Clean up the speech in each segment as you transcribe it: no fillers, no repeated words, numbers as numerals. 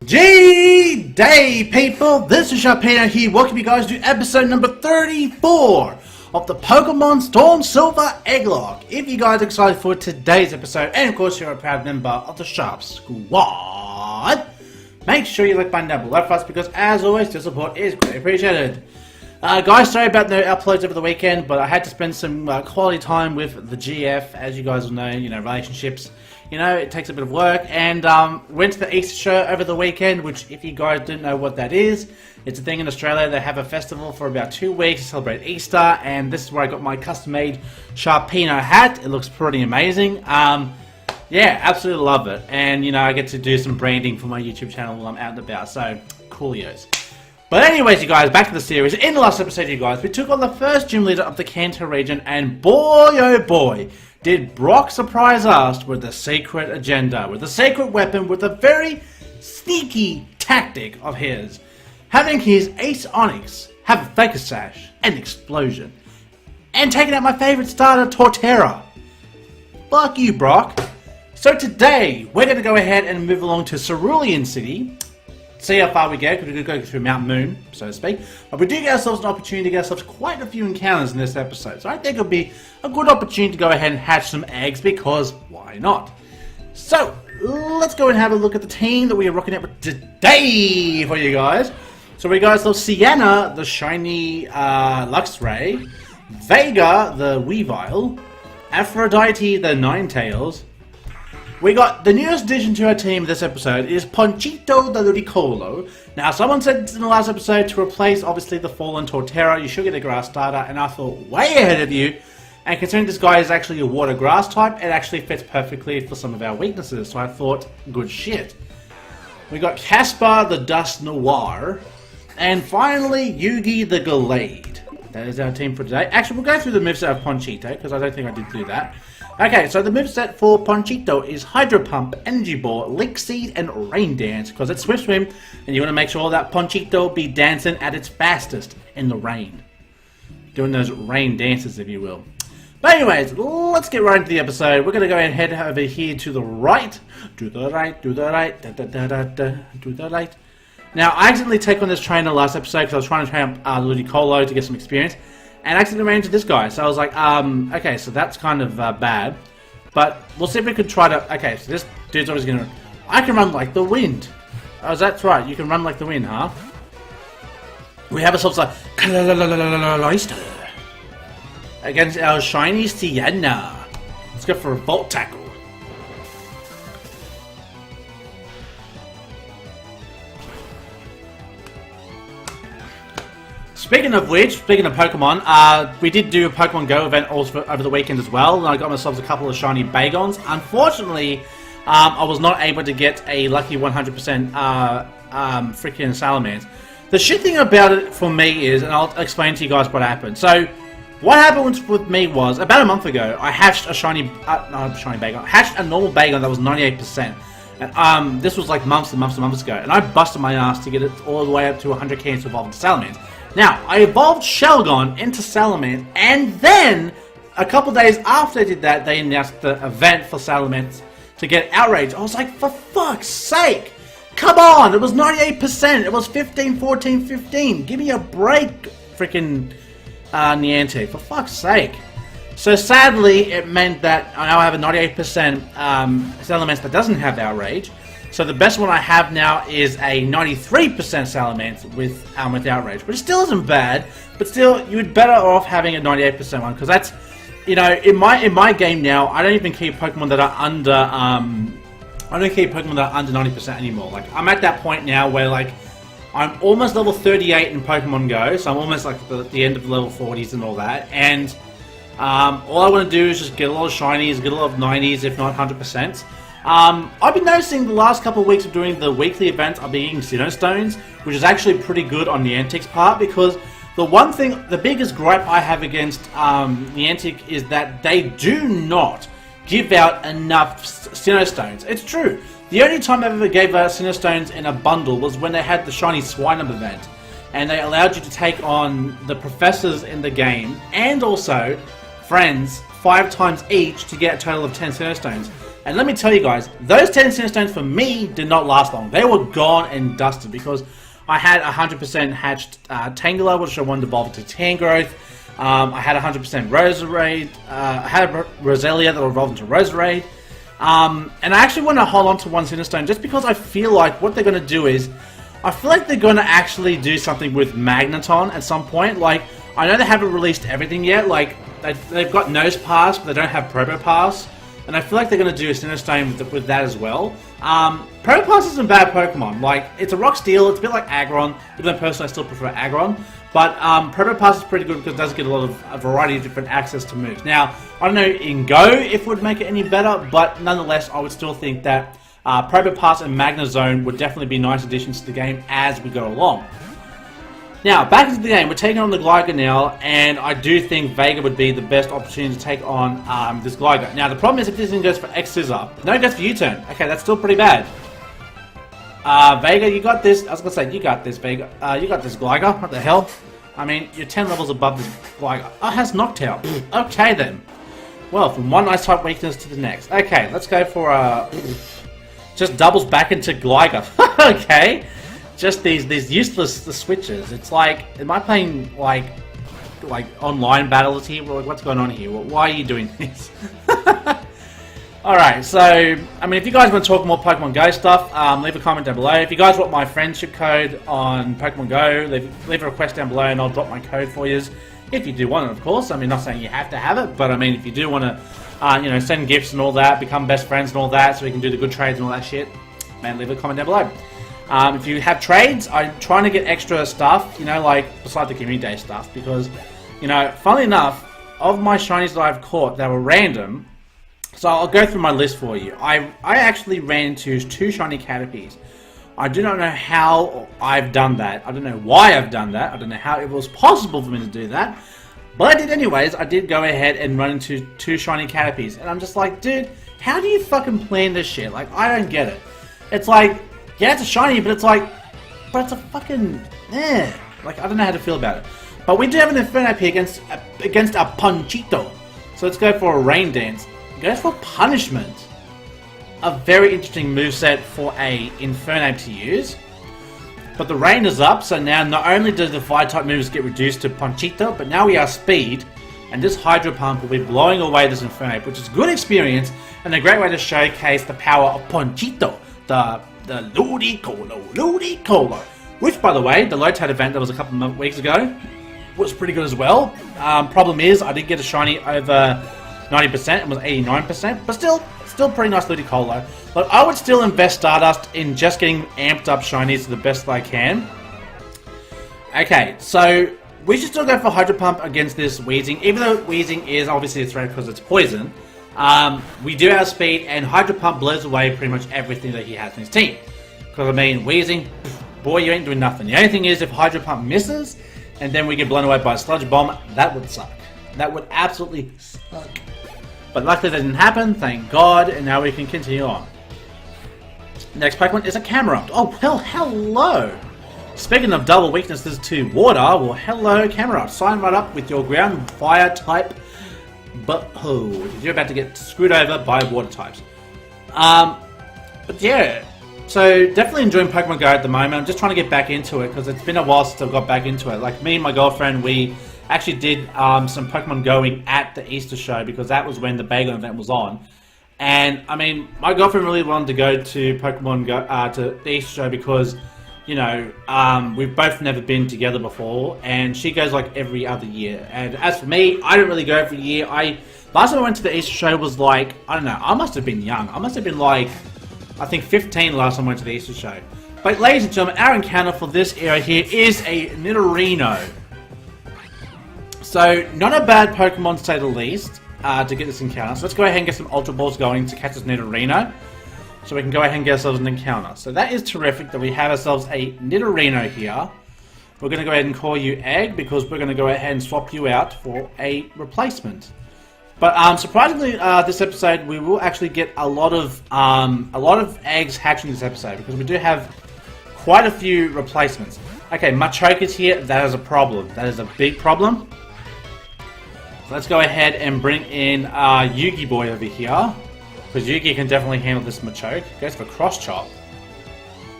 G-Day, people! This is Sharpino here, welcome you guys to episode number 34 of the Pokémon Storm Silver Egglocke. If you guys are excited for today's episode, and of course you're a proud member of the Sharp Squad, make sure you like button down below for us, because as always, your support is greatly appreciated. Guys, sorry about the uploads over the weekend, but I had to spend some quality time with the GF. As you guys will know, relationships, it takes a bit of work, and went to the Easter show over the weekend, which, if you guys didn't know what that is, it's a thing in Australia. They have a festival for about 2 weeks to celebrate Easter, and this is where I got my custom-made Sharpino hat. It looks pretty amazing. Yeah, absolutely love it, and, I get to do some branding for my YouTube channel while I'm out and about, so, coolios. But anyways, you guys, back to the series. In the last episode, you guys, we took on the first gym leader of the Kanto region, and boy, oh boy, did Brock surprise us with the secret agenda, with a secret weapon, with a very sneaky tactic of his. Having his Ace Onyx have a Fake Sash, an explosion, and taking out my favorite starter, Terraria. Fuck you, Brock. So today, we're going to go ahead and move along to Cerulean City. See how far we go, because we're going to go through Mount Moon, so to speak. But we do get ourselves an opportunity to get ourselves quite a few encounters in this episode. So I think it'll be a good opportunity to go ahead and hatch some eggs, because why not? So, let's go and have a look at the team that we are rocking out with today for you guys. So we got ourselves Sienna, the shiny Luxray, Vega, the Weavile, Aphrodite, the Ninetales. We got the newest addition to our team this episode is Ponchito the Ludicolo. Now, someone said in the last episode to replace, obviously, the fallen Torterra, you should get a grass starter, and I thought way ahead of you. And considering this guy is actually a water grass type, it actually fits perfectly for some of our weaknesses, so I thought, good shit. We got Caspar the Dust Noir, and finally, Yugi the Gallade. That is our team for today. Actually, we'll go through the moveset of Ponchito, because I don't think I did do that. Okay, so the moveset for Ponchito is Hydro Pump, Energy Ball, Lick Seed, and Rain Dance, because it's Swim, and you want to make sure that Ponchito be dancing at its fastest in the rain. Doing those rain dances, if you will. But anyways, let's get right into the episode. We're going to go ahead and head over here to the right. To the right, to the right, da da da da da, to the right. Now, I accidentally take on this trainer last episode, because I was trying to train up Ludicolo to get some experience. And I accidentally ran into this guy, so I was like, okay, so that's kind of bad. But we'll see if we could try to... Okay, so this dude's always gonna... I can run like the wind. Oh, that's right, you can run like the wind, huh? We have ourselves a... Cloyster against our shiny Sienna. Let's go for a Volt Tackle. Speaking of which, speaking of Pokemon, we did do a Pokemon Go event also over the weekend as well, and I got myself a couple of shiny Bagons. Unfortunately, I was not able to get a lucky 100% freaking Salamence. The shit thing about it for me is, and I'll explain to you guys what happened. So, what happened with me was, about a month ago, I hatched a shiny, not a shiny Bagon, I hatched a normal Bagon that was 98%. And this was like months and months and months ago, and I busted my ass to get it all the way up to 100k to evolve into Salamence. Now, I evolved Shelgon into Salamence, and then, a couple days after I did that, they announced the event for Salamence to get Outrage. I was like, for fuck's sake! Come on! It was 98%! It was 15, 14, 15! Give me a break, freaking Niantic, for fuck's sake! So sadly, it meant that I now have a 98% Salamence that doesn't have Outrage. So the best one I have now is a 93% Salamence with Outrage, which still isn't bad, but still, you'd better off having a 98% one, because that's, in my game now, I don't even keep Pokemon that are under, I don't keep Pokemon that are under 90% anymore. Like, I'm at that point now where, like, I'm almost level 38 in Pokemon Go, so I'm almost, like, the end of the level 40s and all that, and all I want to do is just get a lot of shinies, get a lot of 90s, if not 100%. I've been noticing the last couple of weeks of doing the weekly events, I've been getting Sinnoh Stones, which is actually pretty good on Niantic's part, because the one thing, the biggest gripe I have against Niantic is that they do not give out enough Sinnoh Stones. It's true. The only time I ever gave out Sinnoh Stones in a bundle was when they had the Shiny Swinub event, and they allowed you to take on the professors in the game, and also friends 5 times each to get a total of 10 Sinnoh Stones. And let me tell you guys, those 10 Cinderstones for me did not last long. They were gone and dusted because I had 100% hatched Tangela, which I wanted to evolve into Tangrowth. I had 100% Roserade. I had a Roselia that evolved into Roserade. And I actually want to hold on to one Cinderstone just because I feel like what they're going to do is, I feel like they're going to actually do something with Magneton at some point. Like, I know they haven't released everything yet. Like, they've got Nose Pass, but they don't have Probo Pass. And I feel like they're going to do a Cinderstone with that as well. Probo Pass isn't a bad Pokemon. Like, it's a Rock Steel, it's a bit like Aggron. Even though personally I still prefer Aggron. But Probo Pass is pretty good because it does get a variety of different access to moves. Now, I don't know in Go if it would make it any better, but nonetheless, I would still think that Probo Pass and Magnezone would definitely be nice additions to the game as we go along. Now, back into the game, we're taking on the Gligar now, and I do think Vega would be the best opportunity to take on this Gligar. Now, the problem is if this thing goes for X-Scissor, no, it goes for U-Turn. Okay, that's still pretty bad. Vega, you got this. I was going to say, you got this, Vega. You got this Gligar. What the hell? I mean, you're 10 levels above this Gligar. Oh, it has Knocktail. Okay, then. Well, from one Ice-type weakness to the next. Okay, let's go for just doubles back into Gligar. Okay. Just these useless switches. It's like, am I playing like online battles here? What's going on here? Why are you doing this? Alright, so, I mean, if you guys want to talk more Pokemon Go stuff, leave a comment down below. If you guys want my friendship code on Pokemon Go, leave a request down below and I'll drop my code for you. If you do want it, of course. I mean, not saying you have to have it, but I mean, if you do want to, you know, send gifts and all that, become best friends and all that, so we can do the good trades and all that shit, man, leave a comment down below. If you have trades, I'm trying to get extra stuff, you know, like, beside the Community Day stuff, because, you know, funnily enough, of my shinies that I've caught, they were random, so I'll go through my list for you. I actually ran into 2 shiny Caterpies. I do not know how I've done that. I don't know why I've done that. I don't know how it was possible for me to do that. But I did anyways. I did go ahead and run into 2 shiny Caterpies. And I'm just like, dude, how do you fucking plan this shit? Like, I don't get it. It's like, yeah, it's a shiny, but it's like, but it's a fucking, like, I don't know how to feel about it. But we do have an Infernape here against a Ponchito. So let's go for a Rain Dance. It goes for Punishment. A very interesting moveset for a Infernape to use. But the rain is up, so now not only do the Fire-type moves get reduced to Ponchito, but now we are Speed, and this Hydro Pump will be blowing away this Infernape, which is good experience, and a great way to showcase the power of Ponchito, the Ludicolo. Which, by the way, the Lotad event that was a couple of weeks ago was pretty good as well. Problem is, I did get a shiny over 90%, it was 89%, but still pretty nice Ludicolo. But I would still invest Stardust in just getting amped up shinies to the best that I can. Okay, so we should still go for Hydro Pump against this Weezing, even though Weezing is obviously a threat because it's poison. We do have speed, and Hydro Pump blows away pretty much everything that he has in his team. Because I mean, Weezing, boy, you ain't doing nothing. The only thing is if Hydro Pump misses, and then we get blown away by a Sludge Bomb, that would suck. That would absolutely suck. But luckily that didn't happen, thank God, and now we can continue on. Next Pokemon is a Camerupt. Oh, well, hello! Speaking of double weaknesses to water, well, hello, Camerupt. Sign right up with your ground fire type butthole. You're about to get screwed over by water types. But yeah, so definitely enjoying Pokemon Go at the moment. I'm just trying to get back into it because it's been a while since I've got back into it. Like me and my girlfriend, we actually did some Pokemon Going at the Easter show because that was when the Bagel event was on. And I mean, my girlfriend really wanted to go to Pokemon Go to the Easter show because, you know, we've both never been together before, and she goes like every other year. And as for me, I don't really go every year. Last time I went to the Easter show was like, I don't know, I must have been young. I must have been like, I think 15 last time I went to the Easter show. But ladies and gentlemen, our encounter for this area here is a Nidorino. So, not a bad Pokemon to say the least, to get this encounter. So let's go ahead and get some Ultra Balls going to catch this Nidorino. So we can go ahead and get ourselves an encounter. So that is terrific that we have ourselves a Nidorino here. We're going to go ahead and call you Egg because we're going to go ahead and swap you out for a replacement. But surprisingly, this episode we will actually get a lot of eggs hatching this episode because we do have quite a few replacements. Okay, Machoke is here. That is a problem. That is a big problem. So let's go ahead and bring in Yugi Boy over here. Because Yugi can definitely handle this Machoke. Goes for Cross Chop.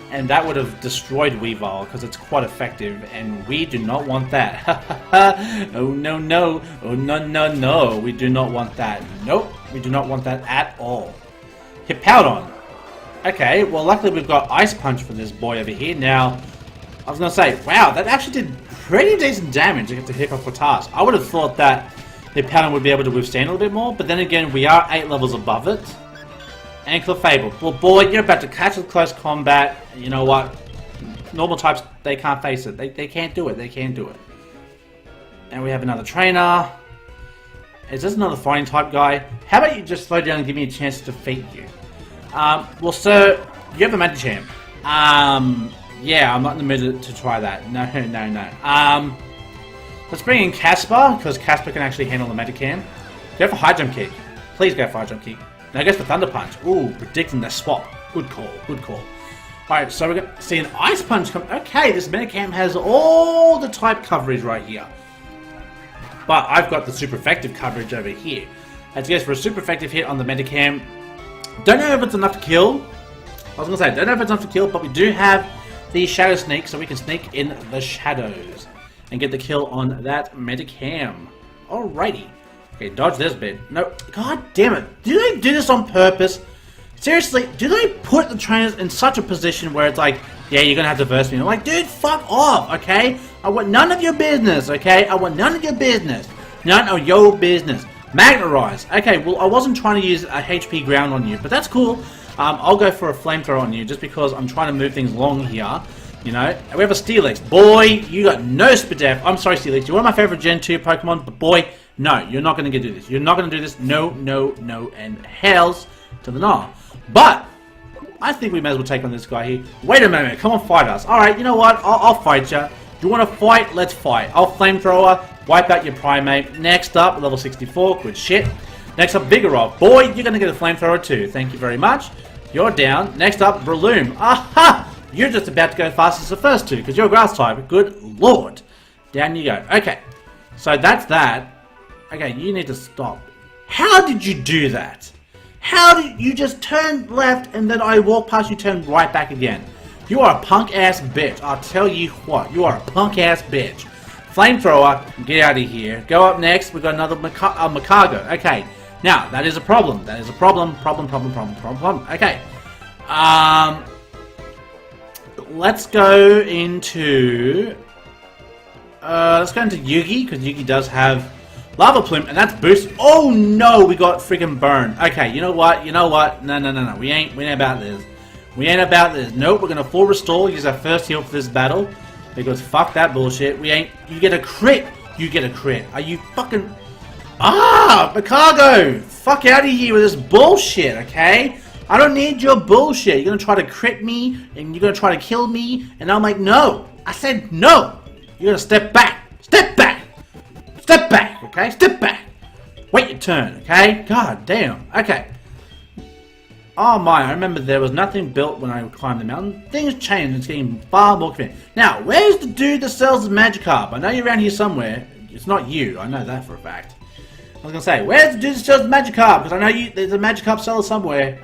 And that would have destroyed Weavile because it's quite effective, and we do not want that. Oh no no, oh no no no, we do not want that. Nope, we do not want that at all. Hippowdon. Okay, well luckily we've got Ice Punch for this boy over here. Now, I was going to say, wow, that actually did pretty decent damage against the Hippopotas. I would have thought that Hippowdon would be able to withstand a little bit more, but then again, we are 8 levels above it. And Clefable. Well, boy, you're about to catch with close combat. You know what? Normal types, they can't face it. They can't do it. They can't do it. And we have another trainer. Is this another fighting type guy? How about you just slow down and give me a chance to defeat you? Well, sir, you have a Medicham. Yeah, I'm not in the mood to try that. No, no, no. Let's bring in Casper, because Casper can actually handle the Medicham. Go for High Jump Kick. Please go for High Jump Kick. Now goes for Thunder Punch. Ooh, predicting the swap. Good call, good call. Alright, so we're going to see an Ice Punch come. Okay, this Medicham has all the type coverage right here. But I've got the super effective coverage over here. Let's go for a super effective hit on the Medicham. Don't know if it's enough to kill. I was going to say, don't know if it's enough to kill, but we do have the Shadow Sneak, so we can sneak in the shadows and get the kill on that Medicham. Alrighty. Okay, dodge this bit. No, god damn it. Do they do this on purpose? Seriously, do they put the trainers in such a position where it's like, yeah, you're gonna have to verse me? I'm like, dude, fuck off, okay? I want none of your business, okay? I want none of your business. None of your business. Magnetize. Okay, well, I wasn't trying to use a HP ground on you, but that's cool. I'll go for a flamethrower on you just because I'm trying to move things along here. You know, we have a Steelix. Boy, you got no Spadef. I'm sorry, Steelix. You're one of my favorite Gen 2 Pokemon, but boy, no, you're not going to do this. You're not going to do this. No, no, no, and hells to the no. But I think we may as well take on this guy here. Wait a minute. Come on, fight us. All right, you know what? I'll fight you. You want to fight? Let's fight. I'll flamethrower. Wipe out your Primate. Next up, level 64. Good shit. Next up, Vigoroth. Boy, you're going to get a flamethrower too. Thank you very much. You're down. Next up, Breloom. Aha! You're just about to go fast as the first two because you're grass type. Good lord. Down you go. Okay. So that's that. Okay, you need to stop. How did you do that? How did you just turn left and then I walk past you, turn right back again? You are a punk ass bitch. I'll tell you what. You are a punk ass bitch. Flamethrower, get out of here. Go up next. We've got another Macago. Okay. Now, that is a problem. That is a problem. Problem. Okay. Let's go into Yugi, because Yugi does have Lava Plume, and that's boost. Oh no, we got freaking burned. Okay, you know what? No. We ain't about this. We ain't about this. Nope, we're gonna full restore, use our first heal for this battle. Because fuck that bullshit. We ain't. You get a crit. You get a crit. Are you fucking. Ah! Macago! Fuck out of here with this bullshit, okay? I don't need your bullshit. You're gonna try to crit me, and you're gonna try to kill me, and I'm like, no. I said no. You're gonna step back. Step back. Step back, okay? Step back. Wait your turn, okay? God damn. Okay. Oh my, I remember there was nothing built when I climbed the mountain. Things changed, it's getting far more convenient. Now, where's the dude that sells the Magikarp? I know you're around here somewhere. It's not you, I know that for a fact. I was gonna say, where's the dude that sells the Magikarp? Because I know there's a Magikarp seller somewhere.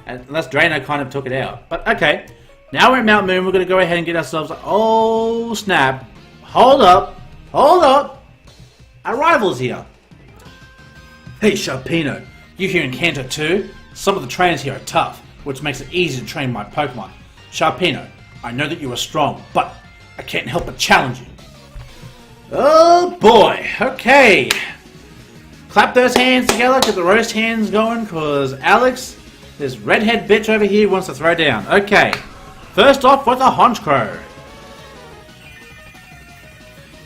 Unless Drano kind of took it out. But okay, now we're at Mount Moon, we're gonna go ahead and get ourselves, oh snap. Hold up, our rival's here. Hey Sharpino, you here in Kanto too? Some of the trainers here are tough, which makes it easy to train my Pokemon. Sharpino, I know that you are strong, but I can't help but challenge you. Oh boy, okay. Clap those hands together, get the roast hands going, cause Alex, this redhead bitch over here wants to throw down. Okay, first off with a Honchkrow.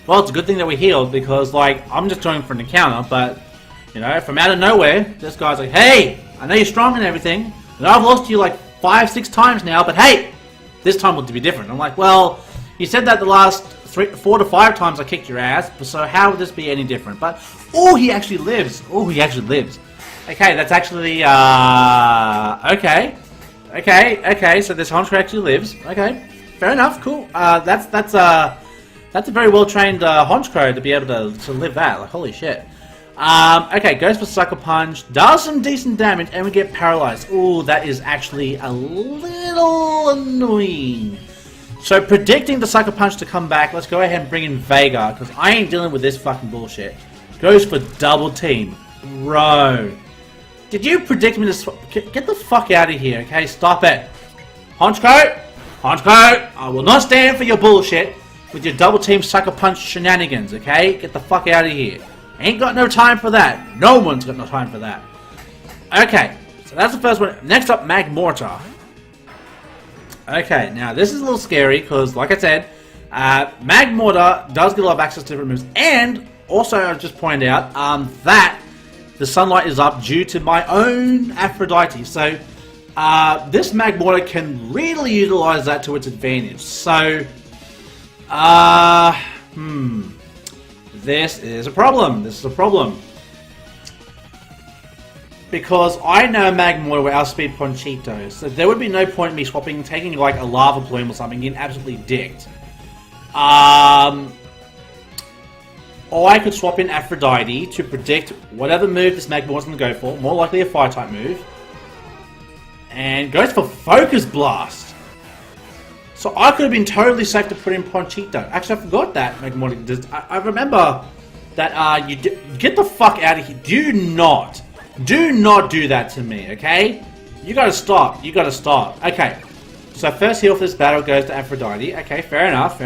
Well, it's a good thing that we healed, because like, I'm just doing for an encounter, but you know, from out of nowhere, this guy's like, hey! I know you're strong and everything, and I've lost you like 5-6 times now, but hey! This time will be different. I'm like, well, you said that the last 4 to 5 times I kicked your ass, so how would this be any different? But, oh, he actually lives. Oh, he actually lives. Okay, that's actually, okay, so this Honchkrow actually lives. Okay, fair enough, cool. That's a very well-trained Honchkrow to be able to live that. Like, holy shit. Okay, goes for Sucker Punch, does some decent damage, and we get paralyzed. Ooh, that is actually a little annoying. So, predicting the Sucker Punch to come back, let's go ahead and bring in Vega, because I ain't dealing with this fucking bullshit. Goes for Double Team. Bro. Did you predict me to... Get the fuck out of here, okay? Stop it. Honchko, I will not stand for your bullshit with your Double Team Sucker Punch shenanigans, okay? Get the fuck out of here. Ain't got no time for that. No one's got no time for that. Okay, so that's the first one. Next up, Magmortar. Okay, now this is a little scary because, like I said, Magmortar does get a lot of access to different moves. And also, I'll just point out that the sunlight is up due to my own Aphrodite. So, this Magmortar can really utilize that to its advantage. So, this is a problem. Because I know Magmortar will outspeed Ponchito, so there would be no point in me swapping, taking like a Lava Plume or something, getting absolutely dicked. Or I could swap in Aphrodite to predict whatever move this Magmortar's going to go for, more likely a Fire-type move. And goes for Focus Blast! So I could have been totally safe to put in Ponchito. Actually, I forgot that Magmortar does. I remember that get the fuck out of here. Do not do that to me, okay? You gotta stop. Okay, so first heal for this battle goes to Aphrodite. Okay, fair enough.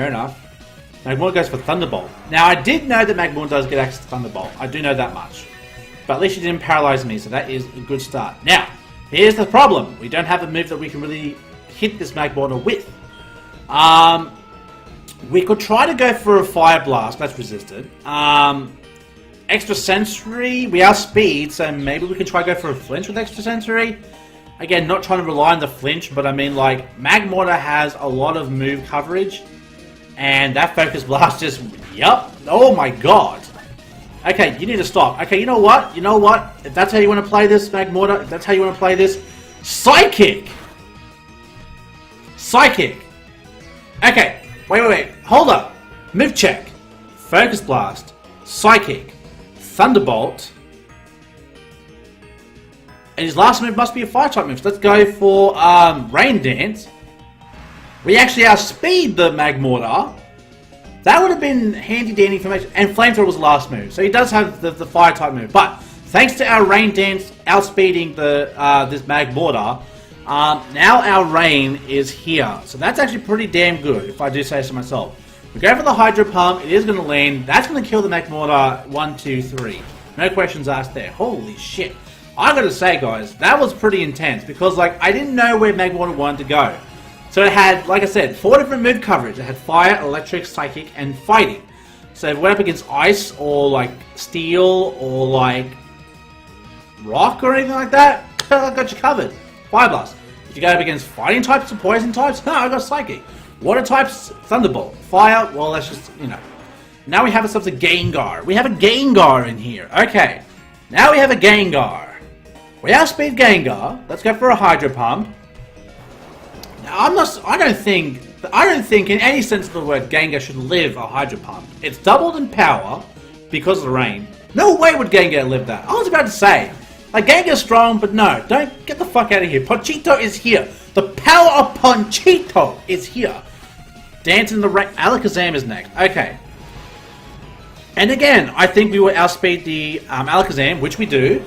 Magmortar goes for Thunderbolt. Now, I did know that Magmortar does get access to Thunderbolt. I do know that much. But at least she didn't paralyze me, so that is a good start. Now, here's the problem. We don't have a move that we can really hit this Magmortar with. We could try to go for a Fire Blast. That's resisted. Extra Sensory. We are speed, so maybe we can try to go for a Flinch with Extra Sensory. Again, not trying to rely on the Flinch, but I mean, like, Magmortar has a lot of move coverage. And that Focus Blast just... Yup. Oh my god. Okay, you need to stop. Okay, you know what? If that's how you want to play this, Magmortar, if that's how you want to play this... Psychic! Okay, wait. Hold up. Move check. Focus Blast. Psychic. Thunderbolt. And his last move must be a Fire-type move. So let's go for Rain Dance. We actually outspeed the Magmortar. That would have been handy-dandy information. And Flamethrower was the last move. So he does have the Fire-type move. But thanks to our Rain Dance outspeeding this Magmortar, now our Rain is here. So that's actually pretty damn good, if I do say so myself. We go for the Hydro Pump. It is going to land. That's going to kill the Magmortar 1, 2, 3. No questions asked there. Holy shit. I gotta say, guys, that was pretty intense. Because, like, I didn't know where Magmortar wanted to go. So it had, like I said, 4 different move coverage. It had Fire, Electric, Psychic, and Fighting. So if it went up against Ice, or, like, Steel, or, like, Rock, or anything like that, I got you covered. Fire Blast. If you go up against Fighting types or Poison types, I got Psychic. Water types, Thunderbolt. Fire, well, that's just, you know. Now we have ourselves a Gengar. We have a Gengar in here. Okay. Now we have a Gengar. We outspeed Gengar. Let's go for a Hydro Pump. Now, I don't think in any sense of the word Gengar should live a Hydro Pump. It's doubled in power because of the rain. No way would Gengar live that. I was about to say, like, Gengar's strong, but no, don't get the fuck out of here. Ponchito is here. The power of Ponchito is here. Dance in the rain. Alakazam is next. Okay. And again, I think we will outspeed the Alakazam, which we do.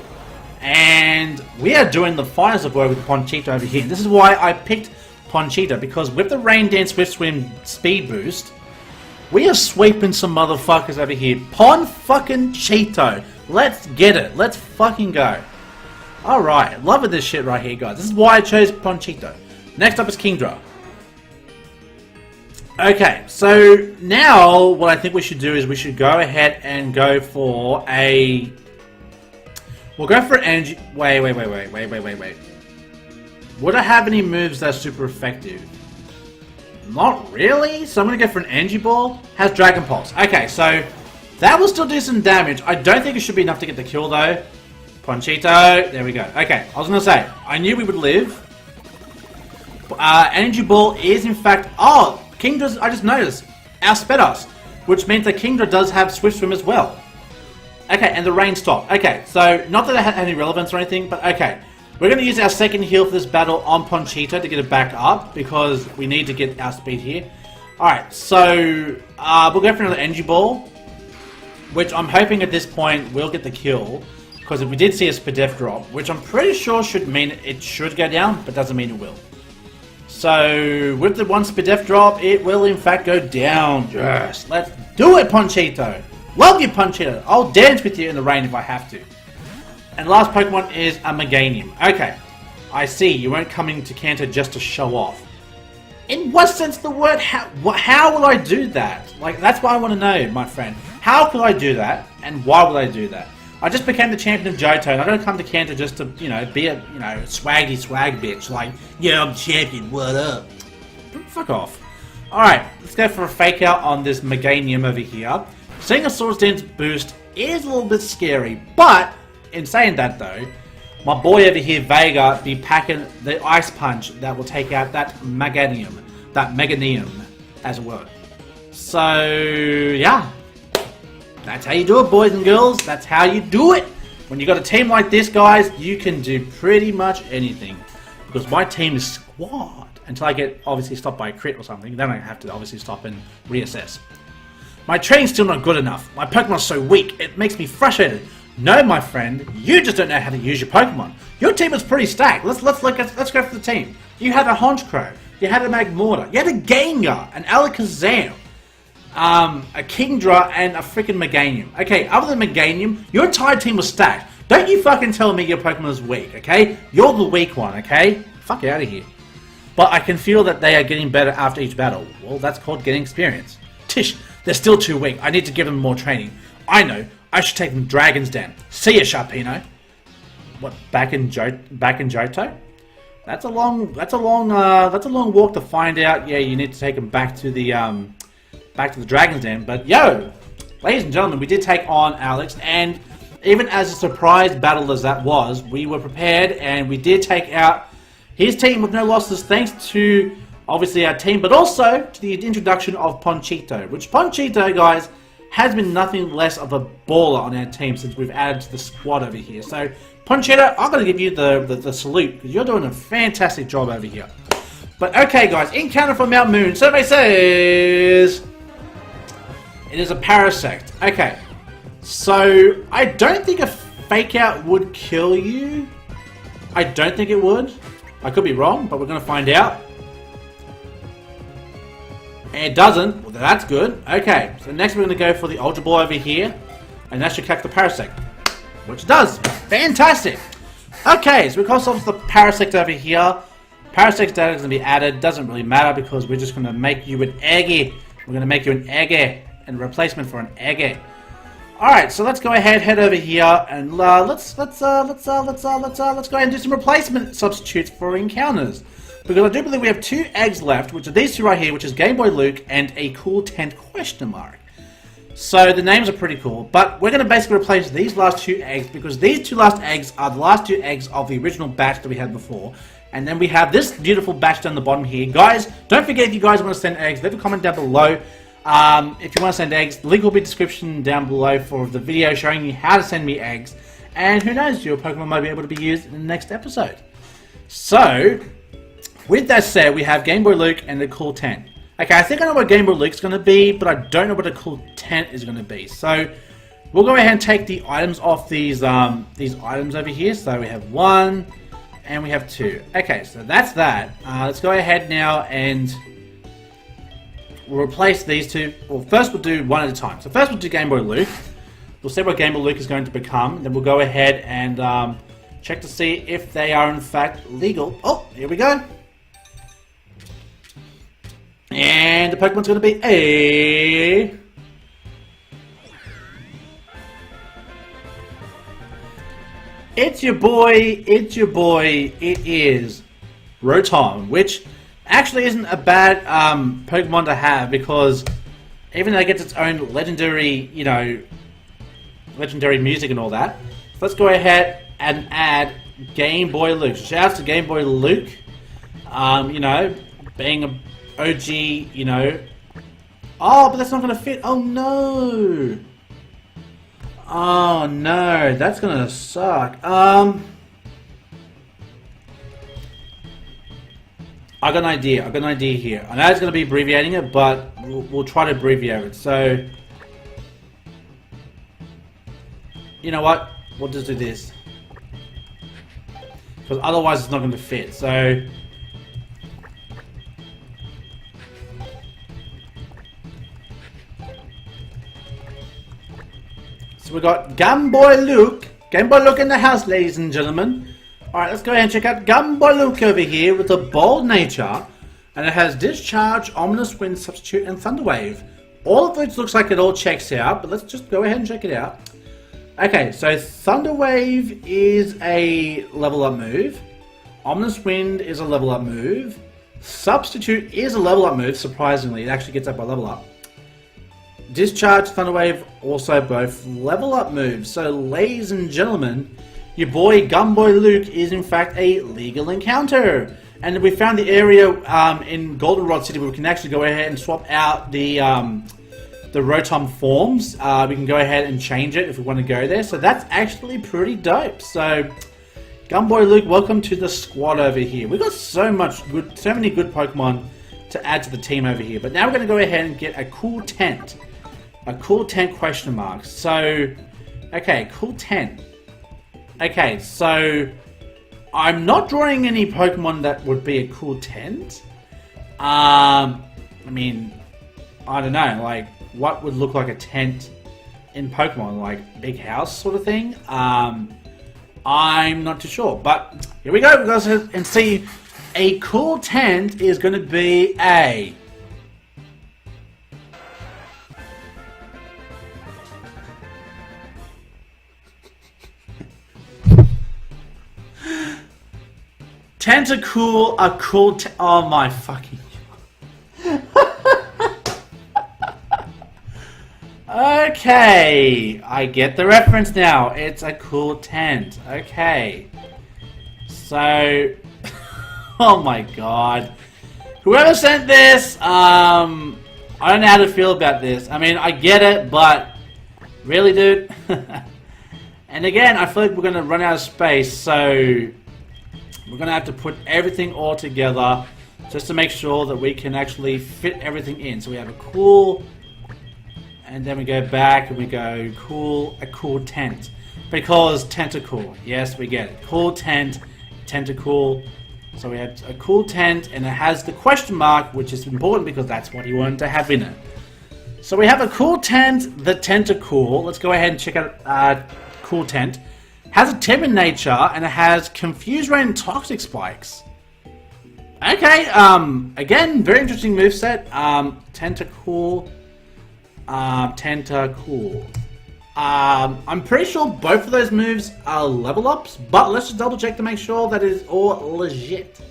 And we are doing the finest of work with Ponchito over here. This is why I picked Ponchito, because with the Rain Dance Swift Swim speed boost, we are sweeping some motherfuckers over here. Pon-fucking-Cheeto. Let's get it. Let's fucking go. Alright, loving this shit right here, guys. This is why I chose Ponchito. Next up is Kingdra. Okay, so now what I think we should do is we should go ahead and go for a... We'll go for an energy... Wait. Would I have any moves that are super effective? Not really, so I'm going to go for an Energy Ball. Has Dragon Pulse. Okay, so that will still do some damage. I don't think it should be enough to get the kill, though. Ponchito, there we go. Okay, I was going to say, I knew we would live. Energy Ball is, in fact... Oh, Kingdra, I just noticed, outsped us. Which means that Kingdra does have Swift Swim as well. Okay, and the rain stopped. Okay, so not that it had any relevance or anything, but okay. We're going to use our second heal for this battle on Ponchito to get it back up, because we need to get our speed here. Alright, so we'll go for another energy ball, which I'm hoping at this point we'll get the kill, because if we did see a Spadef drop, which I'm pretty sure should mean it should go down, but doesn't mean it will. So with the one Spadef drop, it will in fact go down. Yes, let's do it, Ponchito. Love you, Ponchito. I'll dance with you in the rain if I have to. And last Pokemon is a Meganium. Okay, I see you weren't coming to Kanto just to show off. In what sense of the word? How will I do that? Like, that's what I want to know, my friend. How could I do that, and why would I do that? I just became the champion of Johto, and I don't come to Kanto just to, you know, be a, you know, swaggy swag bitch. Like, yeah, I'm champion, what up? Fuck off. Alright, let's go for a fake out on this Meganium over here. Seeing a Swords Dance boost is a little bit scary, but in saying that though, my boy over here, Vega, be packing the Ice Punch that will take out that Meganium, as it were. So, yeah. That's how you do it, boys and girls. That's how you do it. When you got a team like this, guys, you can do pretty much anything. Because my team is squad. Until I get, obviously, stopped by a crit or something. Then I have to, obviously, stop and reassess. My training's still not good enough. My Pokemon's so weak, it makes me frustrated. No, my friend, you just don't know how to use your Pokemon. Your team is pretty stacked. Let's go for the team. You had a Honchkrow, you had a Magmortar, you had a Gengar, an Alakazam, a Kingdra, and a freaking Meganium. Okay, other than Meganium, your entire team was stacked. Don't you fucking tell me your Pokemon is weak, okay? You're the weak one, okay? Fuck out of here. But I can feel that they are getting better after each battle. Well, that's called getting experience. Tish, they're still too weak. I need to give them more training. I know. I should take them Dragon's Den. See ya, Sharpino. What? Back in Johto? That's a long walk to find out. Yeah, you need to take them back to the Dragon's Den. But yo, ladies and gentlemen, we did take on Alex, and even as a surprise battle as that was, we were prepared and we did take out his team with no losses, thanks to obviously our team, but also to the introduction of Ponchito, which Ponchito, guys, has been nothing less of a baller on our team since we've added to the squad over here. So, Ponchito, I'm going to give you the salute, because you're doing a fantastic job over here. But okay, guys, encounter from Mount Moon. Survey says it is a Parasect. Okay, so I don't think a fake out would kill you. I don't think it would. I could be wrong, but we're going to find out. And it doesn't. Well, that's good. Okay, so next we're going to go for the Ultra Ball over here. And that should catch the Parasect. Which does. Fantastic. Okay, so because of the Parasect over here, Parasect's data is going to be added. Doesn't really matter because we're just going to make you an Eggy. We're going to make you an Eggy. And replacement for an Eggy. Alright, so let's go ahead, head over here, and let's go ahead and do some replacement substitutes for encounters. Because I do believe we have 2 eggs left, which are these 2 right here, which is Game Boy Luke and a cool tent question mark. So the names are pretty cool, but we're going to basically replace these last 2 eggs, because these 2 last eggs are the last 2 eggs of the original batch that we had before. And then we have this beautiful batch down the bottom here. Guys, don't forget, if you guys want to send eggs, leave a comment down below. If you want to send eggs, the link will be in the description down below for the video showing you how to send me eggs. And who knows, your Pokemon might be able to be used in the next episode. So, with that said, we have Game Boy Luke and the cool tent. Okay, I think I know what Game Boy Luke's going to be, but I don't know what a cool tent is going to be. So, we'll go ahead and take the items off these items over here. So, we have 1 and we have 2. Okay, so that's that. Let's go ahead now and we'll replace these 2. Well, first we'll do one at a time. So first we'll do Game Boy Luke. We'll see what Game Boy Luke is going to become. Then we'll go ahead and check to see if they are in fact legal. Oh, here we go. And the Pokemon's going to be a... It's your boy, it is Rotom, which actually isn't a bad Pokemon to have, because even though it gets its own legendary, you know, legendary music and all that. So let's go ahead and add Game Boy Luke. So shout out to Game Boy Luke, you know, being a OG, you know. Oh, but that's not going to fit. Oh no. Oh no, that's gonna suck. I got an idea. Here. I know it's gonna be abbreviating it, but we'll try to abbreviate it. So, you know what? We'll just do this. Because otherwise it's not going to fit. So we got Game Boy Luke in the house, ladies and gentlemen. Alright, let's go ahead and check out Game Boy Luke over here with a bold nature. And it has Discharge, Ominous Wind, Substitute, and Thunderwave. All of which looks like it all checks out, but let's just go ahead and check it out. Okay, so Thunderwave is a level up move. Ominous Wind is a level up move. Substitute is a level up move, surprisingly. It actually gets up by level up. Discharge, Thunderwave, also both level up moves. So, ladies and gentlemen, your boy Gumboy Luke is in fact a legal encounter. And we found the area in Goldenrod City where we can actually go ahead and swap out the Rotom forms. We can go ahead and change it if we want to go there. So that's actually pretty dope. So, Gumboy Luke, welcome to the squad over here. We've got so many good Pokemon to add to the team over here. But now we're going to go ahead and get a cool tent. A cool tent question mark. So, okay, cool tent. Okay, so I'm not drawing any Pokemon that would be a cool tent. I mean, I don't know, like, what would look like a tent in Pokemon? Like, big house sort of thing? I'm not too sure. But here we go. We'll go ahead and see. A cool tent is going to be a... Tentacool, a cool oh my fucking... Okay, I get the reference now. It's a cool tent. Okay. So... oh my god. Whoever sent this, I don't know how to feel about this. I mean, I get it, but... really, dude? And again, I feel like we're going to run out of space, so... we're going to have to put everything all together just to make sure that we can actually fit everything in. So we have a cool, and then we go back and we go cool, a cool tent. Because Tentacool, yes, we get it. Cool tent, Tentacool. So we have a cool tent, and it has the question mark, which is important because that's what he wanted to have in it. So we have a cool tent, the Tentacool. Let's go ahead and check out cool tent. Has a timid nature, and it has Confuse Ray and Toxic Spikes. Okay, again, very interesting moveset. Tentacool. Tentacool. I'm pretty sure both of those moves are level ups, but let's just double check to make sure that it is all legit.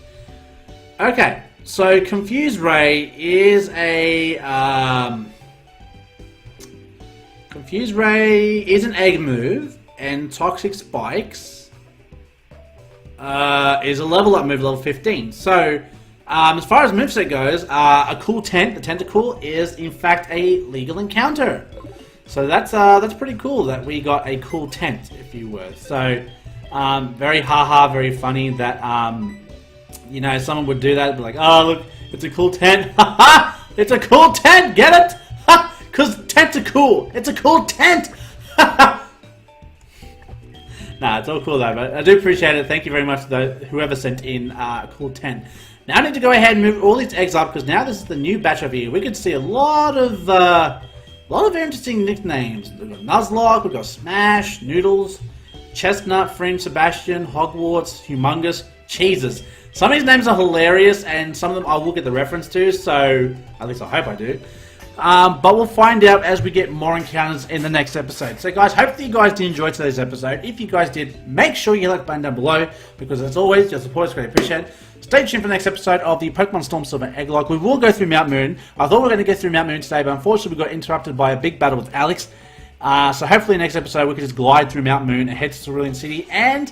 Okay, so Confuse Ray is a, Confuse Ray is an egg move. And Toxic Spikes is a level up move, level 15. So, as far as moveset goes, a cool tent, the Tentacool, is in fact a legal encounter. So that's pretty cool that we got a cool tent, if you were. So, very haha, very funny that you know, someone would do that, be like, oh look, it's a cool tent, haha, it's a cool tent, get it? Ha, cause tents are cool. It's a cool tent. Nah, it's all cool though, but I do appreciate it. Thank you very much to whoever sent in a cool 10. Now I need to go ahead and move all these eggs up because now this is the new batch over here. We can see a lot of interesting nicknames. We've got Nuzlocke, we've got Smash, Noodles, Chestnut, Fringe, Sebastian, Hogwarts, Humongous, Cheeses. Some of these names are hilarious and some of them I will get the reference to, so at least I hope I do. But we'll find out as we get more encounters in the next episode. So guys, hopefully you guys did enjoy today's episode. If you guys did, make sure you hit that button down below, because as always, your support is greatly appreciated. Stay tuned for the next episode of the Pokemon Storm Silver Egglocke. We will go through Mount Moon. I thought we were going to get through Mount Moon today, but unfortunately we got interrupted by a big battle with Alex. So hopefully next episode we can just glide through Mount Moon and head to Cerulean City. And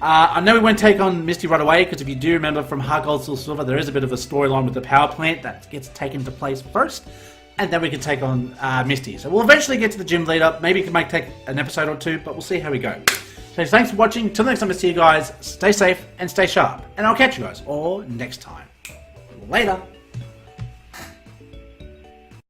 I know we won't take on Misty right away, because if you do remember from Heart Gold Silver, there is a bit of a storyline with the power plant that gets taken to place first. and then we can take on Misty. So we'll eventually get to the gym leader. Maybe it can take an episode or two, but we'll see how we go. So thanks for watching. Till next time I see you guys, stay safe and stay sharp. And I'll catch you guys all next time. Later.